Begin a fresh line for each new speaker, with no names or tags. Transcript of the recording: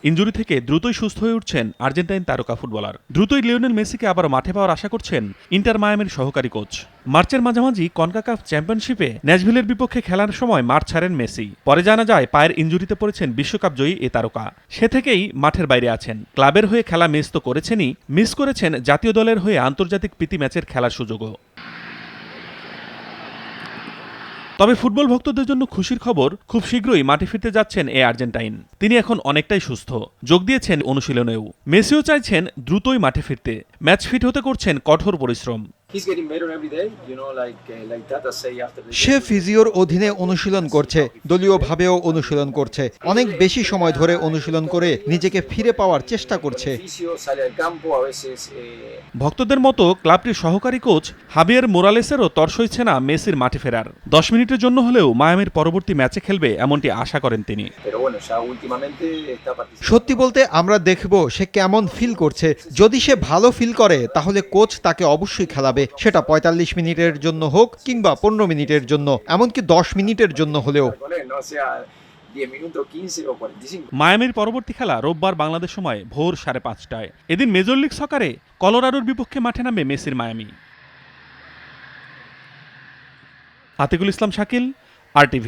Injury থেকে দ্রুতই সুস্থ হয়ে উঠছেন আর্জেন্টাইন তারকা ফুটবলার। দ্রুতই লিওনেল মেসিকে আবার মাঠে পাওয়ার আশা করছেন ইন্টার মায়ামির সহকারী কোচ। মার্চের মাঝামাঝি কনকাকাফ চ্যাম্পিয়নশিপে ন্যাশভিলের বিপক্ষে খেলার সময় মাঠ ছাড়েন মেসি। পরে জানা যায় পায়ের ইনজুরিতে পড়েছেন বিশ্বকাপ জয়ী এ তারকা। সে থেকেই মাঠের বাইরে আছেন। ক্লাবের হয়ে খেলা মিস তো করেছেনই, মিস করেছেন জাতীয় দলের হয়ে আন্তর্জাতিক প্রীতি ম্যাচের খেলার সুযোগও। তবে ফুটবল ভক্তদের জন্য খুশির খবর, খুব শীঘ্রই মাঠে ফিরতে যাচ্ছেন এই আর্জেন্টাইন। তিনি এখন অনেকটাই সুস্থ, যোগ দিয়েছেন অনুশীলনেও। মেসিও চাইছেন দ্রুতই মাঠে ফিরতে। ম্যাচ ফিট হতে করছেন কঠোর পরিশ্রম।
সে ফিজিওর অধীনে অনুশীলন করছে, দলীয়ভাবেও অনুশীলন করছে, অনেক বেশি সময় ধরে অনুশীলন করে নিজেকে ফিরে পাওয়ার চেষ্টা করছে।
ভক্তদের মতো ক্লাবটির সহকারী কোচ হাবিয়ের মোরালেসেরও তর সইছে না মেসির মাঠে ফেরার। 10 মিনিটের জন্য হলেও মায়ামির পরবর্তী ম্যাচে খেলবে এমনটি আশা করেন তিনি।
সত্যি বলতে আমরা দেখব সে কেমন ফিল করছে। যদি সে ভালো ফিল করে তাহলে কোচ তাকে অবশ্যই খেলাবে, সেটা 45 মিনিটের জন্য হোক কিংবা 15 মিনিটের জন্য, এমনকি 10 মিনিটের জন্য হলেও।
মায়ামির পরবর্তী খেলা রোববার বাংলাদেশ সময় ভোর 5:30টায়। এদিন মেজর লিগ সকারে কলোরাডোর বিপক্ষে মাঠে নামবে মেসির মায়ামি। আতিকুল ইসলাম শাকিল, RTV।